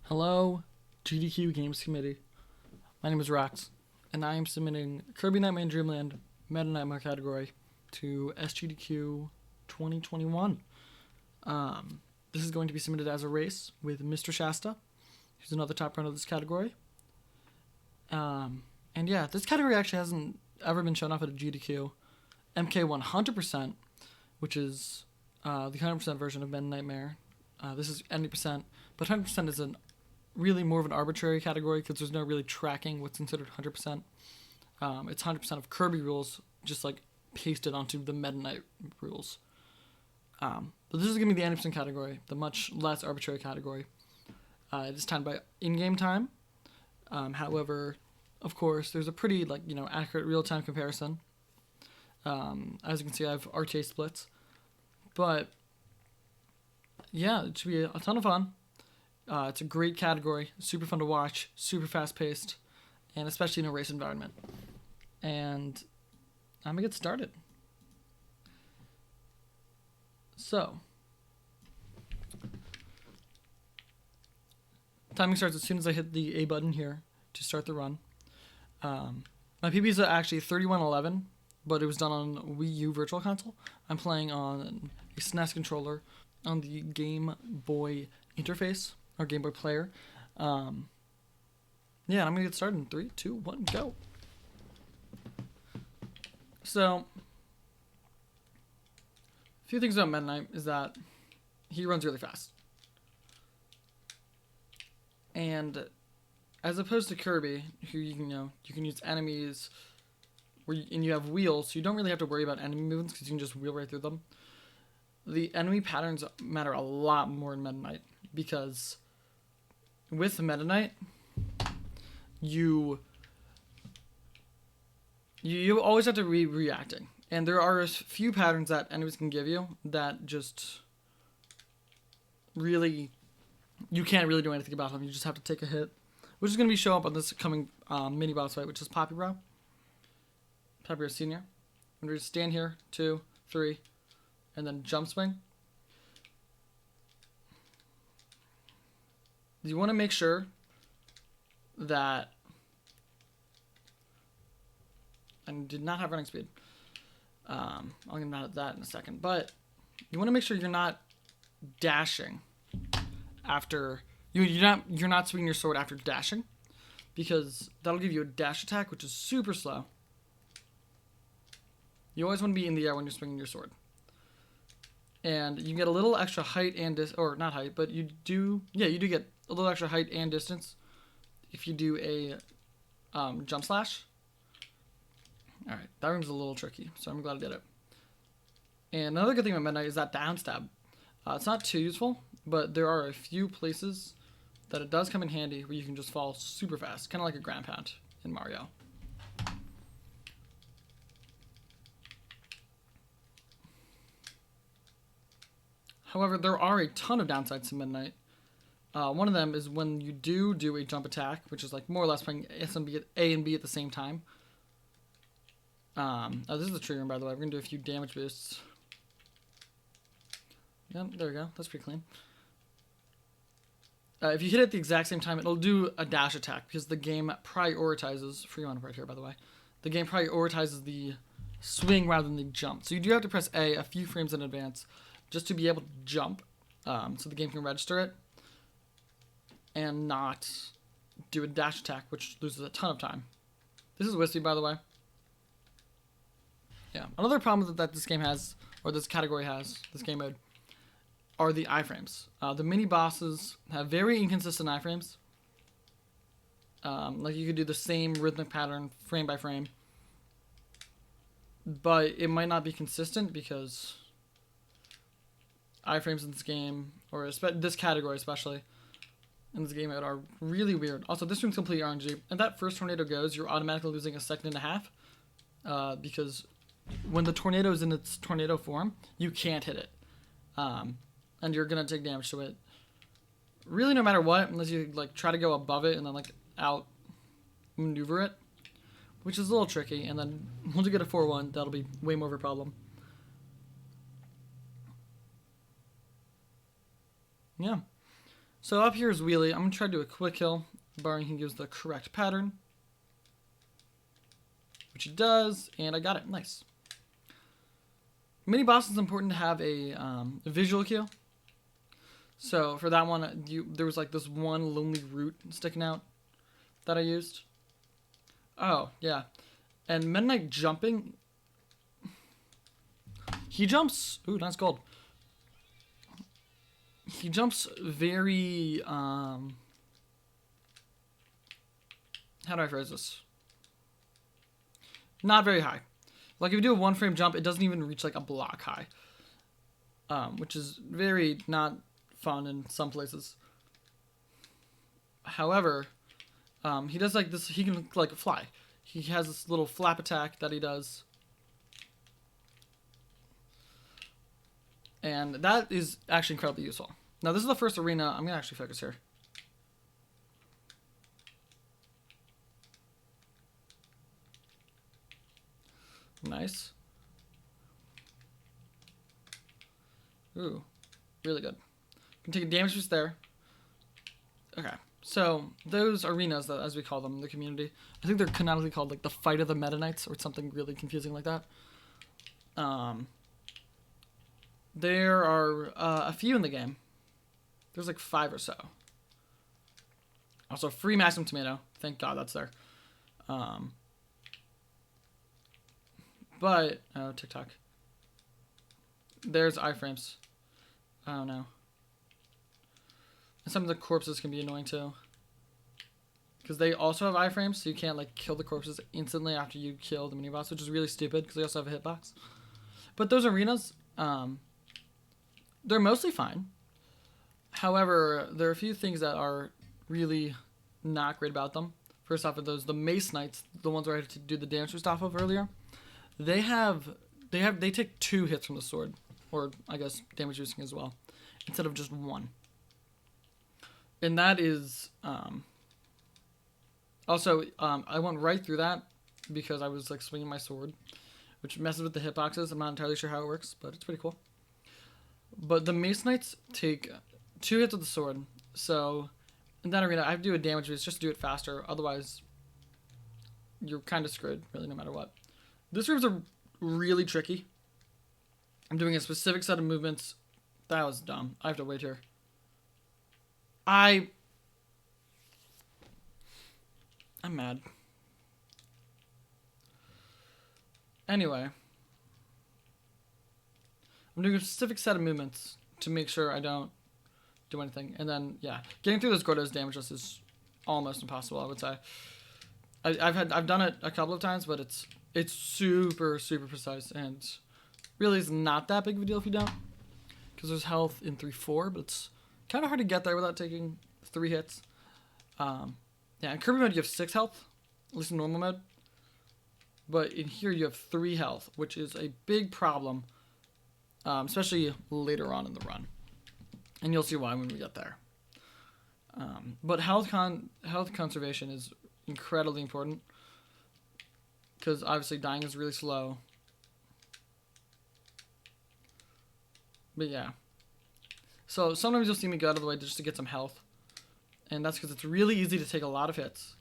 Hello, GDQ Games Committee. My name is Rax, and I am submitting Kirby Knightmare and Dreamland Meta Knightmare category to SGDQ 2021. This is going to be submitted as a race with Mr. Shasta, who's another top runner of this category. And yeah, this category actually hasn't ever been shown off at a GDQ. MK 100%, which is the 100% version of Meta Knightmare. This is 90%, but 100% is really more of an arbitrary category because there's no really tracking what's considered 100%. It's 100% of Kirby rules, just like pasted onto the Meta Knight rules. But this is going to be the 90% category, the much less arbitrary category. It is timed by in-game time. However, of course, there's a pretty accurate real-time comparison. As you can see, I have RTA splits. But yeah, it should be a ton of fun. It's a great category, super fun to watch, super fast-paced, and especially in a race environment. And I'm going to get started. So, timing starts as soon as I hit the A button here to start the run. My PB is actually 3111, but it was done on Wii U Virtual Console. I'm playing on a SNES controller on the Game Boy interface, or Game Boy Player. Yeah, I'm going to get started in 3, 2, 1, go. So, a few things about Meta Knight is that he runs really fast. And as opposed to Kirby, who you can use enemies and you have wheels, so you don't really have to worry about enemy movements because you can just wheel right through them. The enemy patterns matter a lot more in Meta Knight because with Meta Knight, you always have to be reacting. And there are a few patterns that enemies can give you that just really, you can't really do anything about them. You just have to take a hit, which is going to be show up on this coming mini boss fight, which is Poppy Brow Senior. I'm going to stand here, 2, 3, and then jump swing. You want to make sure that I did not have running speed. I'll get mad at that in a second. But you want to make sure you're not dashing after you're not swinging your sword after dashing, because that'll give you a dash attack, which is super slow. You always want to be in the air when you're swinging your sword, and you get a little extra height and not height, but you do get a little extra height and distance if you do a jump slash. Alright, that room's a little tricky, so I'm glad I did it. And another good thing about Meta Knight is that down stab. It's not too useful, but there are a few places that it does come in handy where you can just fall super fast, kind of like a ground pound in Mario. However, there are a ton of downsides to Meta Knight. One of them is when you do a jump attack, which is like more or less playing A and B at the same time. This is the tree room, by the way. We're going to do a few damage boosts. Yeah, there we go. That's pretty clean. If you hit it at the exact same time, it'll do a dash attack because the game prioritizes... Free one right here, by the way. The game prioritizes the swing rather than the jump. So you do have to press A few frames in advance just to be able to jump, so the game can register it and not do a dash attack, which loses a ton of time. This is Wispy, by the way. Yeah, another problem that this game has, or this category has, this game mode, are the iframes. The mini bosses have very inconsistent iframes. Like you could do the same rhythmic pattern frame by frame, but it might not be consistent because iframes in this game, or this category especially, in this game mode, are really weird. Also, this room's completely RNG. And that first tornado goes, you're automatically losing a second and a half, because when the tornado is in its tornado form, you can't hit it. And you're going to take damage to it. Really, no matter what, unless you try to go above it and then out maneuver it, which is a little tricky. And then once you get a 4-1, that'll be way more of a problem. Yeah. So up here is wheelie. I'm going to try to do a quick kill, barring he gives the correct pattern. Which he does, and I got it. Nice. Mini boss is important to have a visual cue. So for that one, there was like this one lonely root sticking out that I used. Oh, yeah. And Meta Knight jumping. He jumps. Ooh, nice gold. He jumps very. How do I phrase this? Not very high. Like if you do a 1 frame jump, it doesn't even reach like a block high. Which is very not fun in some places. However, he does like this. He can like fly. He has this little flap attack that he does. And that is actually incredibly useful. Now this is the first arena. I'm going to actually focus here. Nice. Ooh, really good. Can take a damage boost there. Okay, so those arenas, as we call them in the community, I think they're canonically called like the Fight of the Meta Knights or something really confusing like that. There are a few in the game. There's like 5 or so. Also, free maximum tomato. Thank God that's there. But, oh, TikTok. There's iframes. Oh, no. And some of the corpses can be annoying, too. Because they also have iframes, so you can't, like, kill the corpses instantly after you kill the mini-boss, which is really stupid, because they also have a hitbox. But those arenas, they're mostly fine. However, there are a few things that are really not great about them. First off, the Mace Knights, the ones where I had to do the damage boost off of earlier. They take 2 hits from the sword, or I guess damage boosting as well, instead of just 1. And that is also I went right through that because I was like swinging my sword, which messes with the hitboxes. I'm not entirely sure how it works, but it's pretty cool. But the Mace Knights take 2 hits with the sword, so in that arena I have to do a damage boost just to do it faster. Otherwise, you're kind of screwed, really, no matter what. This room's are really tricky. I'm doing a specific set of movements. That was dumb. I have to wait here. I'm mad. Anyway. I'm doing a specific set of movements to make sure I don't do anything. And then, yeah. Getting through those Gordos damageless is almost impossible, I would say. I've done it a couple of times, but it's super, super precise, and really is not that big of a deal if you don't, because there's health in 3-4, but it's kind of hard to get there without taking 3 hits. Yeah, in Kirby mode you have 6 health, at least in normal mode, but in here you have 3 health, which is a big problem, especially later on in the run, and you'll see why when we get there. But health conservation is incredibly important, because obviously dying is really slow. But yeah. So sometimes you'll see me go out of the way just to get some health. And that's because it's really easy to take a lot of hits.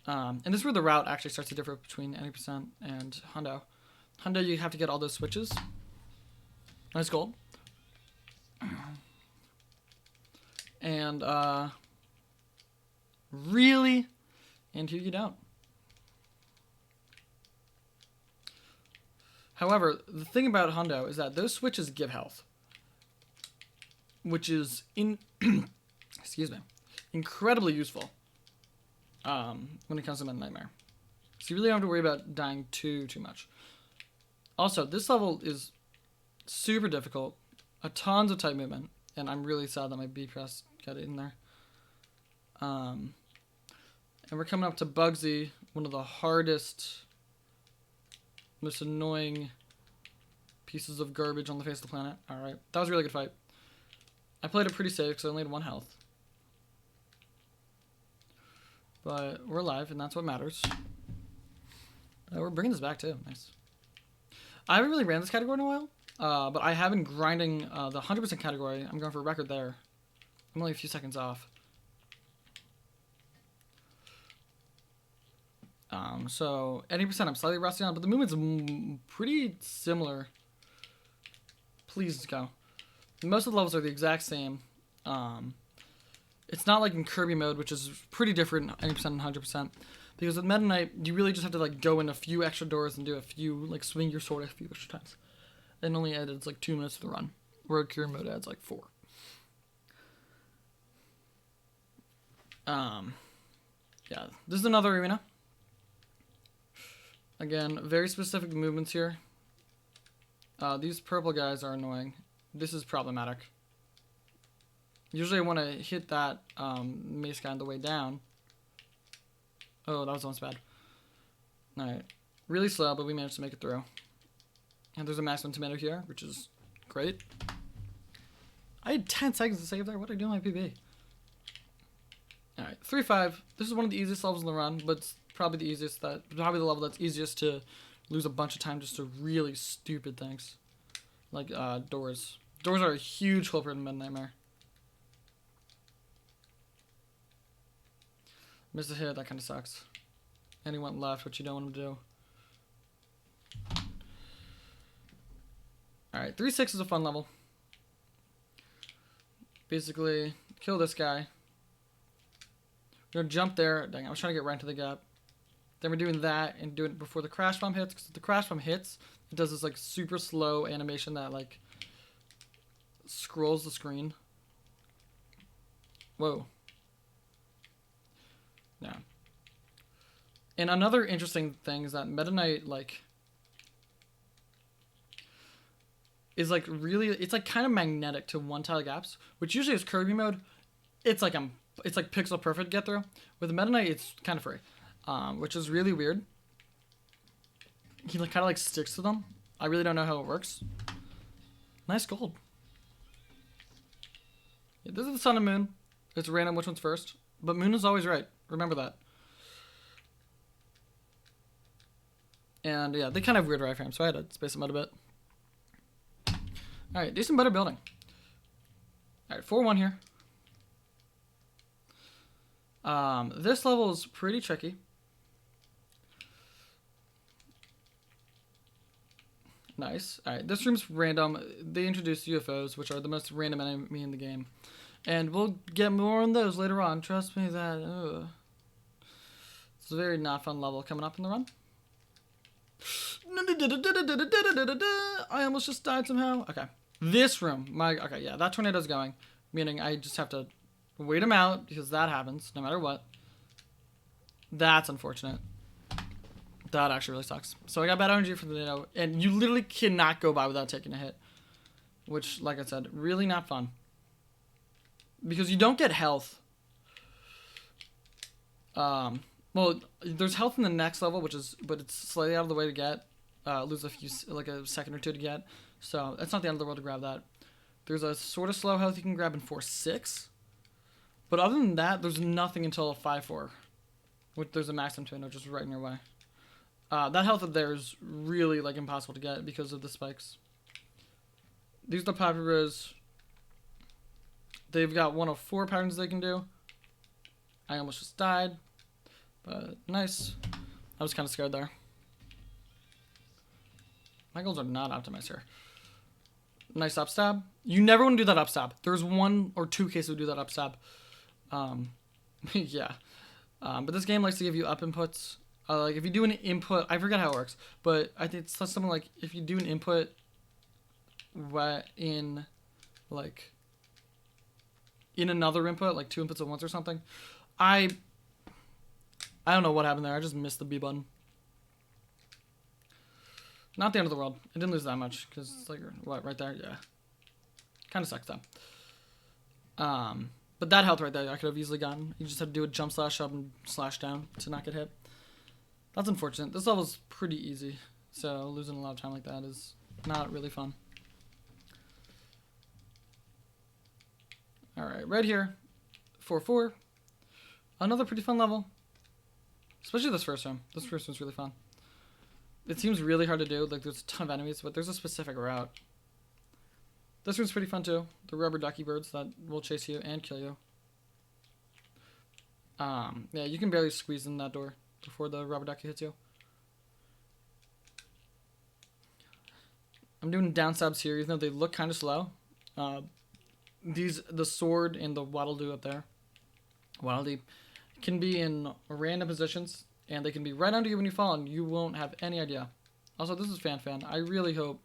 And this is where the route actually starts to differ between 90% and Hundo. Hundo, you have to get all those switches. Nice gold. And, really? And here you don't. However, the thing about Hundo is that those switches give health, which is excuse me, incredibly useful when it comes to Knightmare. So you really don't have to worry about dying too much. Also, this level is super difficult, tons of tight movement, and I'm really sad that my B press got it in there. And we're coming up to Bugsy, one of the hardest, most annoying pieces of garbage on the face of the planet. Alright, that was a really good fight. I played it pretty safe because I only had 1 health. But we're alive, and that's what matters. We're bringing this back, too. Nice. I haven't really ran this category in a while, but I have been grinding the 100% category. I'm going for a record there. I'm only a few seconds off. So 80% I'm slightly rusty on, but the movement's pretty similar. Please go. Most of the levels are the exact same. It's not like in Kirby mode, which is pretty different, 80% and 100%. Because with Meta Knight, you really just have to like go in a few extra doors and do a few, like swing your sword a few extra times. It only adds like 2 minutes to the run, where Kirby mode adds like 4. Yeah, this is another arena. Again, very specific movements here. These purple guys are annoying. This is problematic. Usually I want to hit that mace guy on the way down. Oh, that was almost bad. Alright. Really slow, but we managed to make it through. And there's a maximum tomato here, which is great. I had 10 seconds to save there. What did I do on my PB? Alright, 3-5. This is one of the easiest levels in the run, but it's probably the level that's easiest to lose a bunch of time just to really stupid things. Like doors. Doors are a huge culprit in Knightmare. Missed a hit, that kind of sucks. And he went left, which you don't want him to do. Alright, 3-6 is a fun level. Basically, kill this guy. We're gonna jump there. Dang, I was trying to get right into the gap. Then we're doing that and doing it before the crash bomb hits. Because if the crash bomb hits, it does this like super slow animation that like scrolls the screen. Whoa. Yeah. And another interesting thing is that Meta Knight like is like really, it's like kind of magnetic to one tile gaps, which usually is Kirby mode. It's like pixel perfect get through. With Meta Knight, it's kind of free, which is really weird. He like kind of like sticks to them. I really don't know how it works. Nice gold. Yeah, this is the sun and moon. It's random which one's first, but moon is always right. Remember that. And yeah, they kind of have weird wireframes, so I had to space them out a bit. Alright, decent better building. Alright, 4-1 here. This level is pretty tricky. Nice. Alright, this room's random. They introduced UFOs, which are the most random enemy in the game. And we'll get more on those later on. Trust me that... It's a very not fun level coming up in the run. I almost just died somehow. Okay. This room. Okay, yeah, that tornado's going. Meaning I just have to wait him out because that happens no matter what. That's unfortunate. That actually really sucks. So I got bad energy for the tornado. And you literally cannot go by without taking a hit. Which, like I said, really not fun. Because you don't get health. Well, there's health in the next level, but it's slightly out of the way to get. Lose a few, like a second or two to get. So it's not the end of the world to grab that. There's a sort of slow health you can grab in 4-6. But other than that, there's nothing until 5-4. Which there's a maximum tornado just right in your way. That health up there is really like impossible to get because of the spikes. These are the Papyrus. They've got one of 4 patterns they can do. I almost just died. But nice. I was kind of scared there. My goals are not optimized here. Nice upstab. You never want to do that upstab. There's 1 or 2 cases who do that upstab. Yeah. But this game likes to give you up inputs. Like if you do an input, I forget how it works, but I think it's something like if you do an input in like in another input, like 2 inputs at once or something. I don't know what happened there. I just missed the B button. Not the end of the world. I didn't lose that much because it's like what right there, yeah. Kind of sucks though. But that health right there, I could have easily gotten. You just had to do a jump slash up and slash down to not get hit. That's unfortunate. This level's pretty easy, so losing a lot of time like that is not really fun. Alright, right here, 4-4. Another pretty fun level. Especially this first room. This first one's really fun. It seems really hard to do, like there's a ton of enemies, but there's a specific route. This room's pretty fun too. The rubber ducky birds that will chase you and kill you. Yeah, you can barely squeeze in that door before the rubber ducky hits you. I'm doing down stabs here, even though they look kind of slow. The sword and the waddle doo up there, waddle dee, can be in random positions, and they can be right under you when you fall, and you won't have any idea. Also, this is Fan. I really hope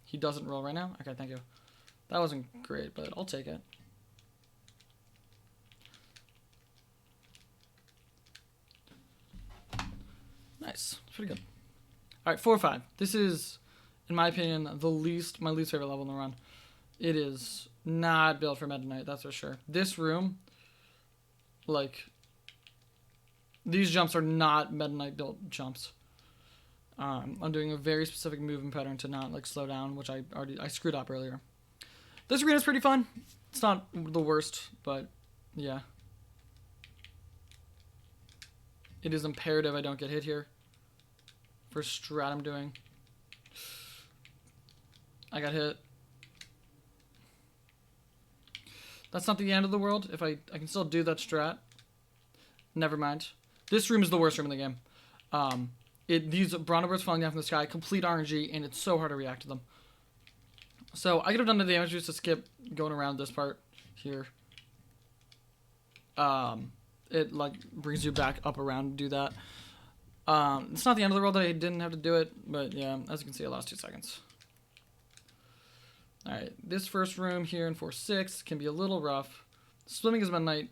he doesn't roll right now. Okay, thank you. That wasn't great, but I'll take it. Nice. Pretty good. Alright, 4 or 5. This is, in my opinion, my least favorite level in the run. It is not built for Meta Knight, that's for sure. This room, like, these jumps are not Meta Knight built jumps. I'm doing a very specific movement pattern to not, like, slow down, which I screwed up earlier. This arena's pretty fun. It's not the worst, but, yeah. It is imperative I don't get hit here. First strat I'm doing. I got hit. That's not the end of the world. If I can still do that strat. Never mind. This room is the worst room in the game. These Bronto birds falling down from the sky, complete RNG, and it's so hard to react to them. So I could have done the damage just to skip going around this part here. It like brings you back up around and do that. It's not the end of the world that I didn't have to do it, but yeah, as you can see, it lasts 2 seconds. Alright, this first room here in 4-6 can be a little rough. Swimming is midnight.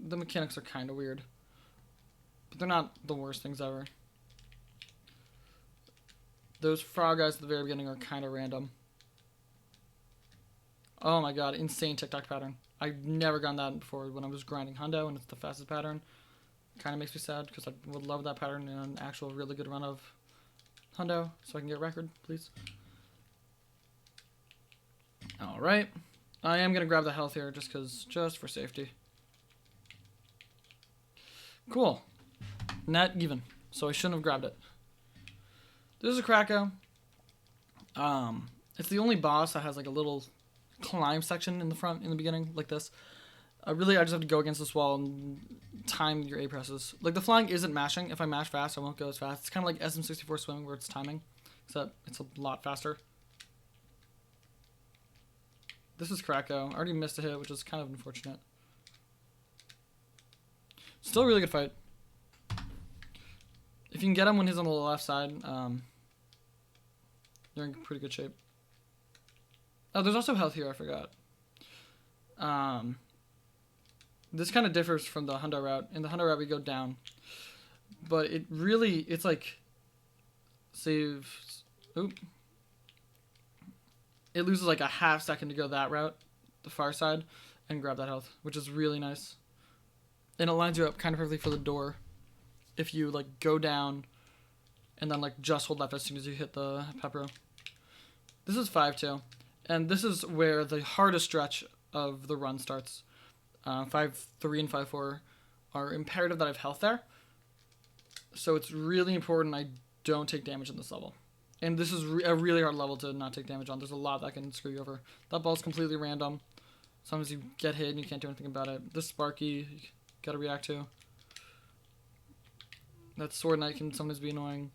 The mechanics are kind of weird, but they're not the worst things ever. Those frog guys at the very beginning are kind of random. Oh my god, insane TikTok pattern. I've never gotten that before when I was grinding Hundo, and it's the fastest pattern. Kind of makes me sad because I would love that pattern in an actual really good run of Hundo, so I can get a record, please. Alright. I am going to grab the health here just for safety. Cool. Net even, so I shouldn't have grabbed it. This is a Krakow. It's the only boss that has like a little climb section in the front in the beginning, like this. Really, I just have to go against this wall and time your A presses. Like, the flying isn't mashing. If I mash fast, I won't go as fast. It's kind of like SM64 swimming where it's timing, except it's a lot faster. This is Krakow. I already missed a hit, which is kind of unfortunate. Still a really good fight. If you can get him when he's on the left side, you're in pretty good shape. Oh, there's also health here, I forgot. This kind of differs from the Hundo route. In the Hundo route, we go down. But it's like, saves, oop. It loses like a half second to go that route, the far side, and grab that health, which is really nice. And it lines you up kind of perfectly for the door. If you like go down and then like just hold left as soon as you hit the pepper. This is 5-2. And this is where the hardest stretch of the run starts. 5-3 and 5-4 are imperative that I have health there. So it's really important I don't take damage in this level. And this is a really hard level to not take damage on. There's a lot that can screw you over. That ball's completely random. Sometimes you get hit and you can't do anything about it. This Sparky, you gotta react to. That Sword Knight can sometimes be annoying.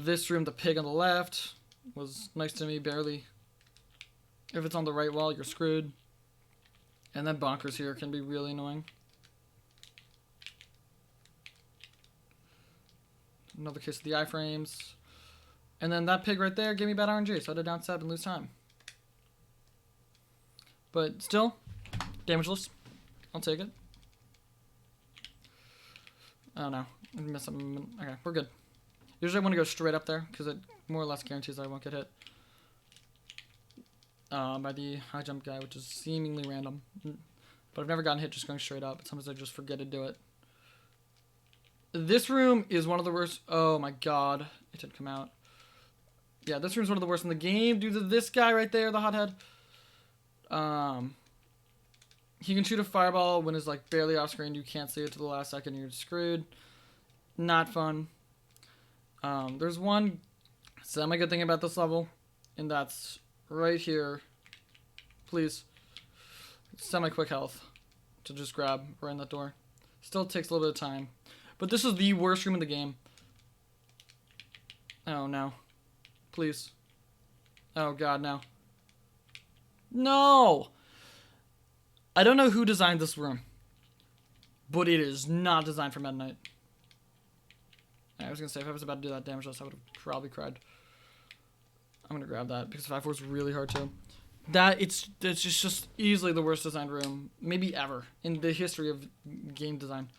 This room, the pig on the left, was nice to me, barely. If it's on the right wall, you're screwed. And then bonkers here can be really annoying. Another case of the iframes. And then that pig right there gave me bad RNG, so I had to down stab and lose time. But still, damageless. I'll take it. Oh no, I missed something. Okay, we're good. Usually I want to go straight up there, because it more or less guarantees I won't get hit. By the high jump guy, which is seemingly random. But I've never gotten hit just going straight up. Sometimes I just forget to do it. This room is one of the worst. Oh my god. It didn't come out. Yeah, this room's one of the worst in the game due to this guy right there, the hothead. He can shoot a fireball when it's like barely off screen. You can't see it to the last second. You're screwed. Not fun. There's one semi-good thing about this level, and that's right here. Please. Semi-quick health to just grab right in that door. Still takes a little bit of time. But this is the worst room in the game. Oh, no. Please. Oh, God, no. No! I don't know who designed this room. But it is not designed for Meta Knight. I was going to say, if I was about to do that damage list, I would have probably cried. I'm going to grab that, because 5-4 is really hard too. It's just easily the worst designed room, maybe ever, in the history of game design.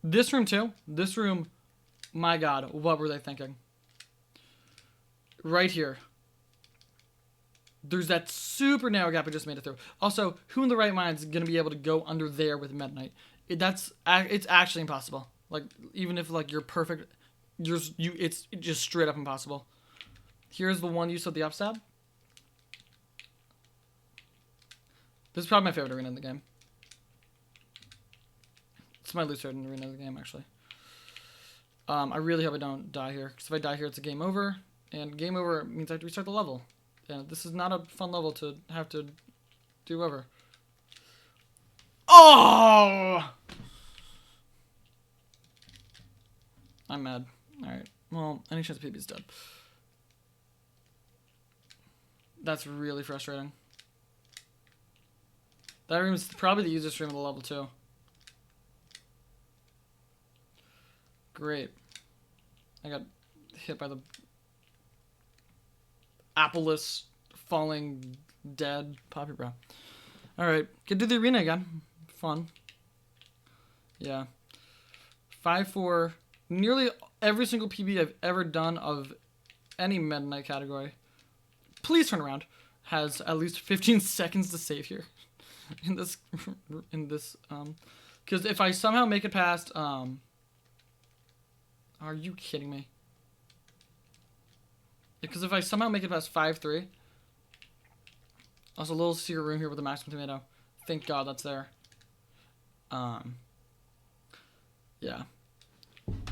This room too. This room, my God, what were they thinking? Right here. There's that super narrow gap I just made it through. Also, who in the right mind is going to be able to go under there with Meta Knight? It's actually impossible. Like, even if like you're perfect, it's just straight up impossible. Here's the one use of the upstab. This is probably my favorite arena in the game. It's my least favorite arena in the game, actually. I really hope I don't die here, because if I die here, it's a game over, and game over means I have to restart the level. And this is not a fun level to have to do over. Oh! I'm mad. Alright. Well, any chance PB's dead. That's really frustrating. That room is probably the easiest room in the level, too. Great. I got hit by the appleless falling dead Poppy Bro. Alright, get to the arena again. Fun. Yeah. 5-4. Nearly every single PB I've ever done of any Meta Knight category, please turn around, has at least 15 seconds to save here. Because if I somehow make it past, are you kidding me? Because if I somehow make it past 5-3, also a little secret room here with a maximum tomato. Thank God that's there. Yeah.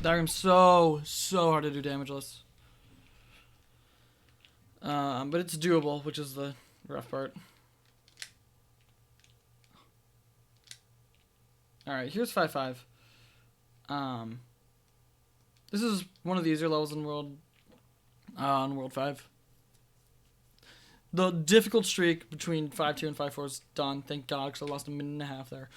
That room's so hard to do damageless. But it's doable, which is the rough part. Alright, here's 5-5. This is one of the easier levels in World 5. The difficult streak between 5-2 and 5-4 is done, thank God, because I lost a minute and a half there.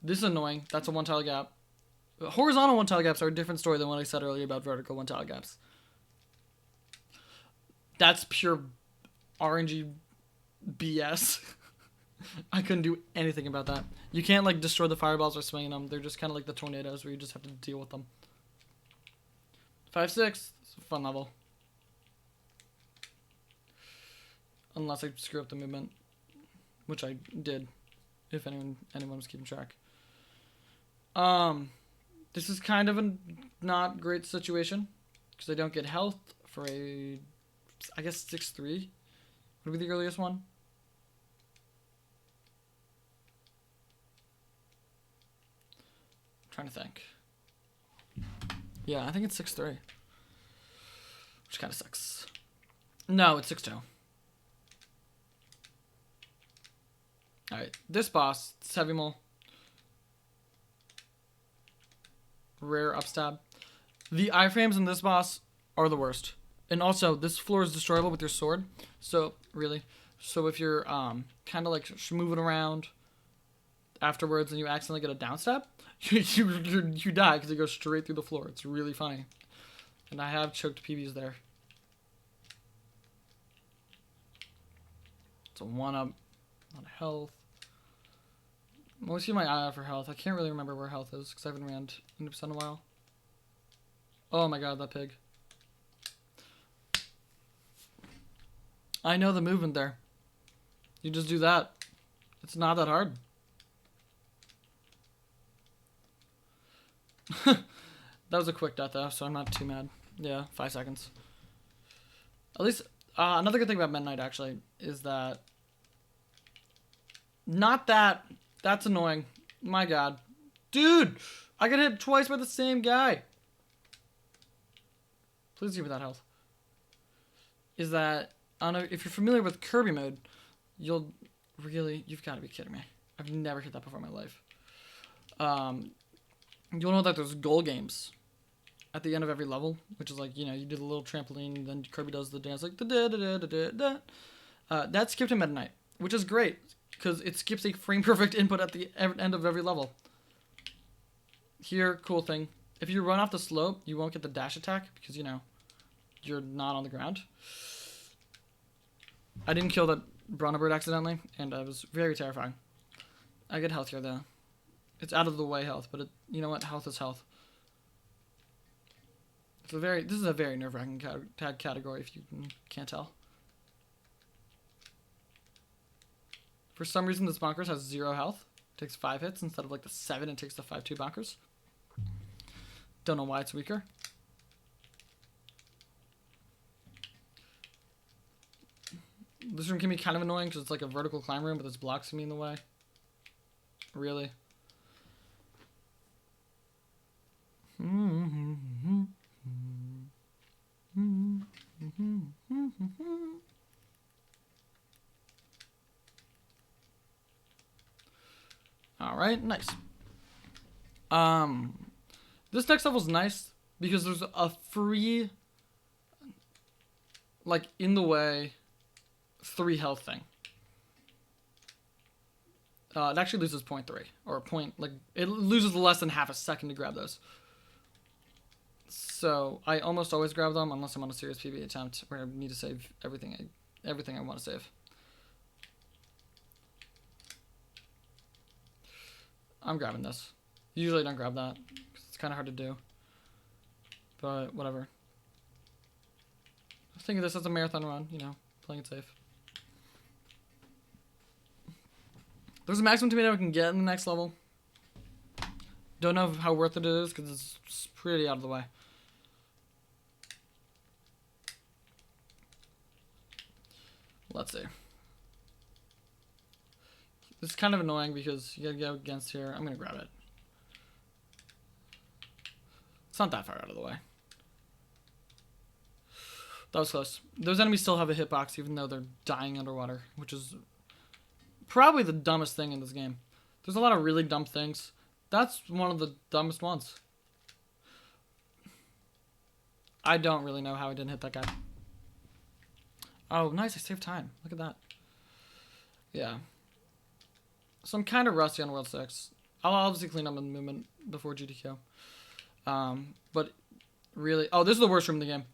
This is annoying. That's a one-tile gap. Horizontal one-tile gaps are a different story than what I said earlier about vertical one-tile gaps. That's pure RNG BS. I couldn't do anything about that. You can't, like, destroy the fireballs or swinging them. They're just kind of like the tornadoes where you just have to deal with them. 5-6. It's a fun level. Unless I screw up the movement. Which I did. If anyone was keeping track. This is kind of a not great situation. Because I don't get health for a, I guess 6-3 would be the earliest one. I'm trying to think. Yeah, I think it's 6-3. Which kind of sucks. No, it's 6-2. Alright, this boss, it's Heavy Mole. Rare upstab. The iframes in this boss are the worst. And also, this floor is destroyable with your sword. So, really. So if you're kind of like moving around afterwards and you accidentally get a downstab, you die because it goes straight through the floor. It's really funny. And I have choked PBs there. It's a 1-up on health. I'm always keeping my eye out for health. I can't really remember where health is because I haven't ran 100% in a while. Oh my God, that pig. I know the movement there. You just do that. It's not that hard. That was a quick death though, so I'm not too mad. Yeah, 5 seconds. At least, another good thing about Meta Knight actually is that not that That's annoying. My god. Dude! I got hit twice by the same guy. Please give me that health. Is that... I don't know, if you're familiar with Kirby mode, you'll really... You've got to be kidding me. I've never hit that before in my life. You'll know that there's goal games at the end of every level, which is like, you know, you do the little trampoline, and then Kirby does the dance like da-da-da-da-da-da. That skipped him at night, which is great, because it skips a frame-perfect input at the end of every level. Here, cool thing. If you run off the slope, you won't get the dash attack, because, you know, you're not on the ground. I didn't kill that Bronner bird accidentally, and it was very terrifying. I get health here, though. It's out of the way health, but you know what? Health is health. This is a very nerve-wracking tag category, if you can't tell. For some reason, this bonkers has 0 health. It takes 5 hits instead of like the 7 it takes the 5-2 bonkers. Don't know why it's weaker. This room can be kind of annoying because it's like a vertical climb room, but there's blocks me in the way. Really? Alright, nice. This next level's nice because there's a free, like, in the way 3 health thing. It actually loses 0.3 or it loses less than half a second to grab those. So I almost always grab them unless I'm on a serious PvE attempt where I need to save everything I want to save. I'm grabbing this. Usually I don't grab that because it's kind of hard to do. But whatever. I was thinking this as a marathon run, you know, playing it safe. There's a maximum tomato I can get in the next level. Don't know how worth it is because it's pretty out of the way. Let's see. This is kind of annoying because you gotta go against here. I'm gonna grab it. It's not that far out of the way. That was close. Those enemies still have a hitbox even though they're dying underwater, which is probably the dumbest thing in this game. There's a lot of really dumb things. That's one of the dumbest ones. I don't really know how I didn't hit that guy. Oh, nice. I saved time. Look at that. Yeah. So I'm kind of rusty on World 6. I'll obviously clean up the movement before GDQ. But really... Oh, this is the worst room in the game.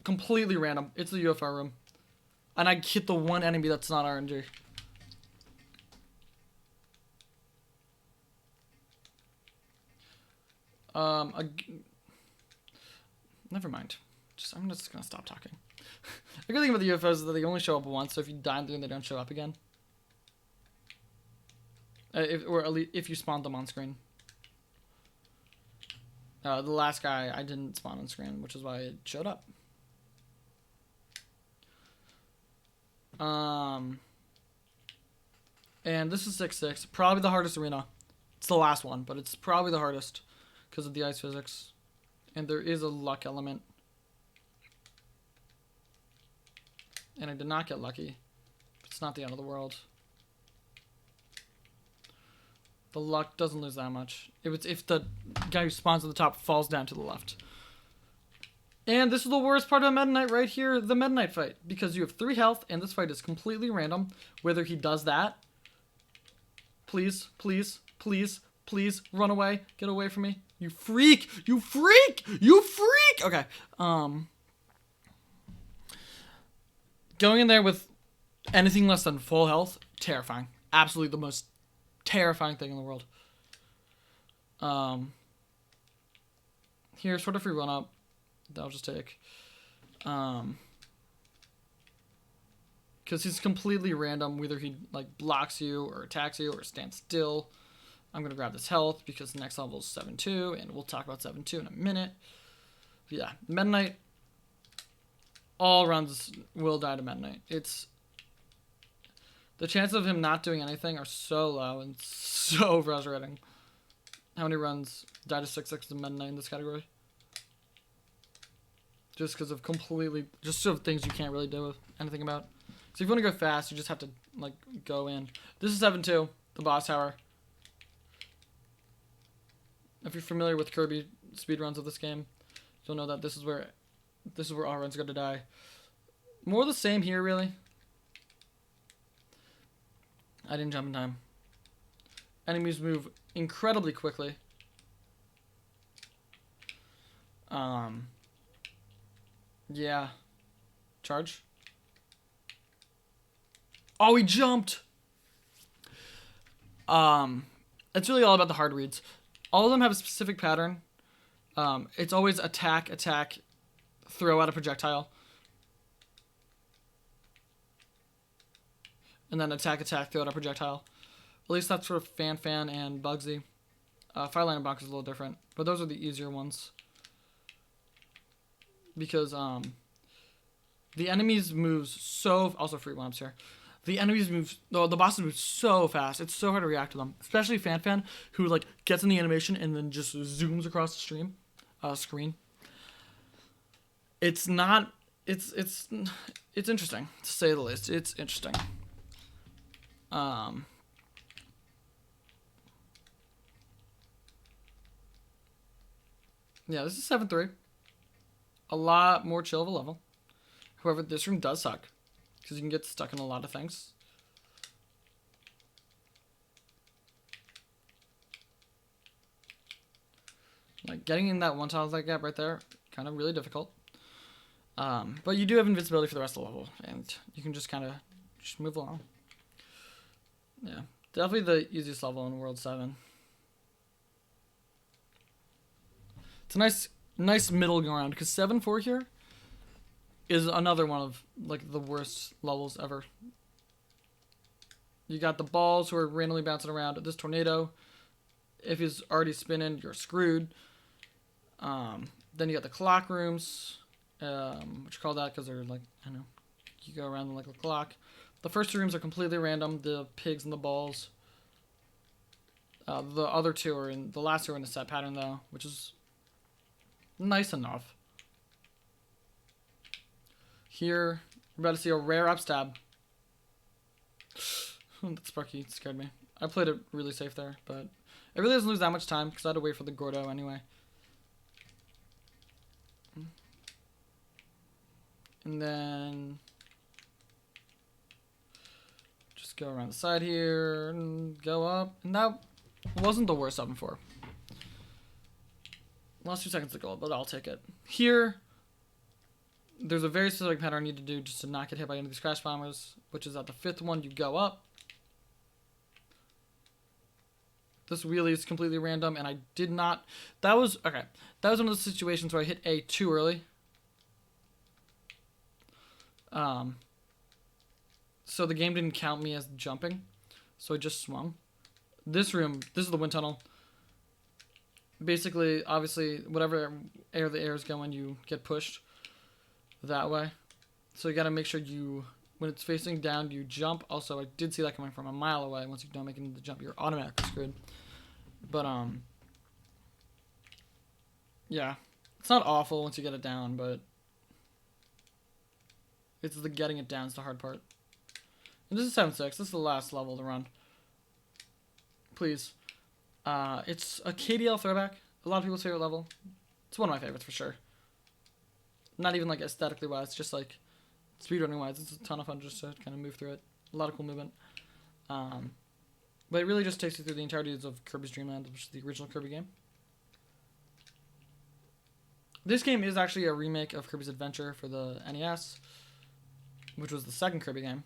Completely random. It's the UFR room. And I hit the one enemy that's not RNG. Never mind. I'm just gonna stop talking. The good thing about the UFOs is that they only show up once, so if you die in them, they don't show up again. Or at least if you spawn them on screen. The last guy, I didn't spawn on screen, which is why it showed up. And this is 6-6. Probably the hardest arena. It's the last one, but it's probably the hardest because of the ice physics. And there is a luck element. And I did not get lucky. It's not the end of the world. The luck doesn't lose that much. If the guy who spawns at the top falls down to the left. And this is the worst part of Meta Knight right here, the Meta Knight fight. Because you have 3 health, and this fight is completely random. Whether he does that. Please, please, please, please, run away. Get away from me. You freak! You freak! You freak! Okay. Going in there with anything less than full health, terrifying. Absolutely the most terrifying thing in the world. Here, sort of free run up. That'll just take. Because he's completely random, whether he like blocks you or attacks you or stands still. I'm gonna grab this health because the next level is 7-2, and we'll talk about 7-2 in a minute. But yeah, Meta Knight. All runs will die to Meta Knight. The chances of him not doing anything are so low and so frustrating. How many runs die to 6/6 in Meta Knight in this category? Just because of just of things you can't really do anything about. So if you want to go fast, you just have to, like, go in. This is 7-2, the boss tower. If you're familiar with Kirby speedruns of this game, you'll know that this is where all runs go to die. More of the same here, really. I didn't jump in time. Enemies move incredibly quickly. Yeah. Charge. Oh, he jumped! It's really all about the hard reads. All of them have a specific pattern. It's always attack, attack, throw out a projectile. And then attack, attack, throw out a projectile. At least that's for Fan and Bugsy. Fireline and Bonk is a little different. But those are the easier ones. Because the enemies moves so... Also free ones here. The enemies move... The bosses move so fast. It's so hard to react to them. Especially Fan, who, like, gets in the animation and then just zooms across the screen. It's not... It's interesting, to say the least. It's interesting. Yeah, this is 7-3. A lot more chill of a level. However, this room does suck. Because you can get stuck in a lot of things. Like, getting in that one tile that gap right there, kind of really difficult. But you do have invincibility for the rest of the level. And you can just kind of just move along. Yeah, definitely the easiest level in World 7. It's a nice middle ground, because 7-4 here is another one of, like, the worst levels ever. You got the balls who are randomly bouncing around. This tornado, if he's already spinning, you're screwed. Then you got the clock rooms, which you call that because they're, like, I don't know, you go around them like a clock. The first two rooms are completely random, the pigs and the balls. The other two are the last two are in a set pattern, though, which is nice enough. Here, we're about to see a rare upstab. That Sparky scared me. I played it really safe there, but it really doesn't lose that much time, because I had to wait for the Gordo anyway. And then... go around the side here and go up, and that wasn't the worst 7-4. Last 2 seconds to go, but I'll take it. Here, there's a very specific pattern I need to do just to not get hit by any of these crash bombers, which is at the 5th one you go up. This wheelie is completely random, and I did not... That was one of those situations where I hit A too early. So the game didn't count me as jumping. So I just swung. This room, this is the wind tunnel. Basically, obviously, whatever air the air is going, you get pushed that way. So you gotta make sure when it's facing down, you jump. Also, I did see that coming from a mile away. Once you don't make the jump, you're automatically screwed. But, yeah. It's not awful once you get it down, but it's the getting it down is the hard part. And this is 7-6. This is the last level to run. Please. It's a KDL throwback. A lot of people's favorite level. It's one of my favorites for sure. Not even like aesthetically wise, just like speedrunning wise. It's a ton of fun just to kind of move through it. A lot of cool movement. But it really just takes you through the entirety of Kirby's Dream Land, which is the original Kirby game. This game is actually a remake of Kirby's Adventure for the NES, which was the second Kirby game.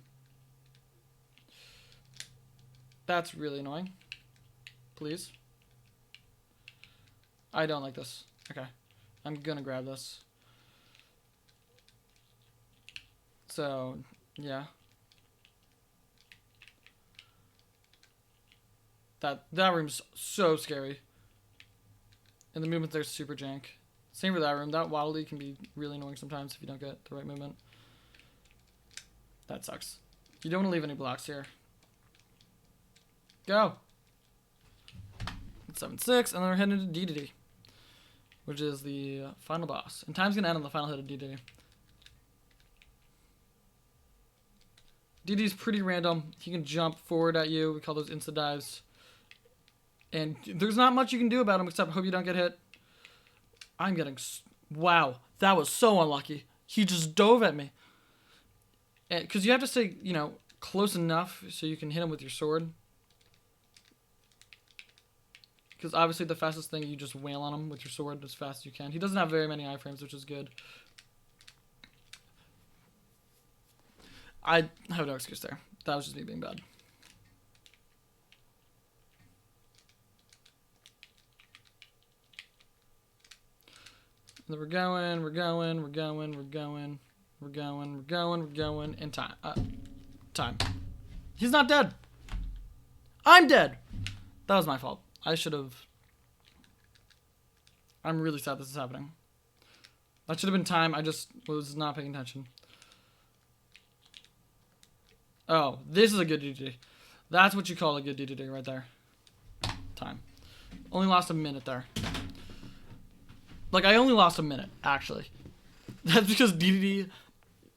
That's really annoying. Please. I don't like this. Okay. I'm gonna grab this. So, yeah. That room's so scary. And the movement there's super jank. Same for that room. That waddly can be really annoying sometimes if you don't get the right movement. That sucks. You don't want to leave any blocks here. Go. 7-6, and then we're heading into DDD, which is the final boss. And time's gonna end on the final hit of DDD. DD's pretty random. He can jump forward at you. We call those insta dives. And there's not much you can do about him except hope you don't get hit. I'm getting... Wow, that was so unlucky. He just dove at me. Because you have to stay, you know, close enough so you can hit him with your sword. Because obviously the fastest thing, you just wail on him with your sword as fast as you can. He doesn't have very many iframes, which is good. I have no excuse there. That was just me being bad. And then we're going, and time. Time. He's not dead. I'm dead. That was my fault. I should have... I'm really sad this is happening. That should have been time. I just was not paying attention. Oh, this is a good DDD. That's what you call a good DDD right there. Time. Only lost a minute there. Like, I only lost a minute, actually. That's because DDD,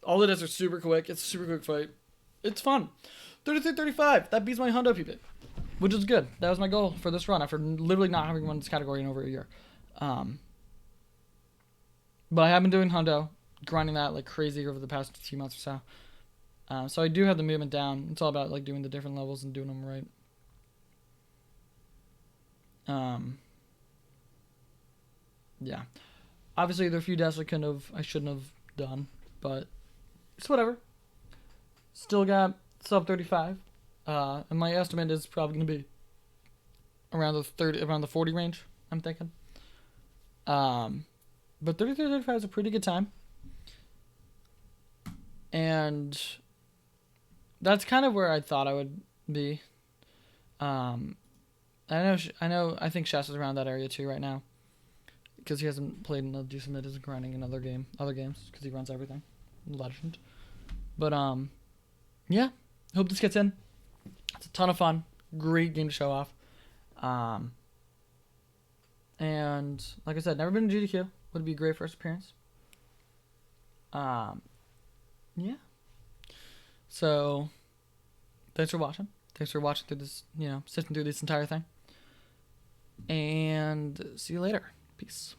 all it is are super quick. It's a super quick fight. It's fun. 33-35. That beats my Hundo PB, which is good. That was my goal for this run after literally not having won this category in over a year. But I have been doing Hundo, grinding that like crazy over the past few months or so. So I do have the movement down. It's all about like doing the different levels and doing them right. Yeah. Obviously, there are a few deaths I shouldn't have done, but it's whatever. Still got sub 35, and my estimate is probably gonna be around the 40 range. I'm thinking. But 33-35 is a pretty good time, and that's kind of where I thought I would be. I think Shasta's around that area too right now. Because he hasn't played in a decent bit, is grinding in other games, because he runs everything. Legend. But, yeah. Hope this gets in. It's a ton of fun. Great game to show off. And, like I said, never been to GDQ. Would be a great first appearance. Yeah. So, thanks for watching. Thanks for watching through this, sifting through this entire thing. And see you later. Peace.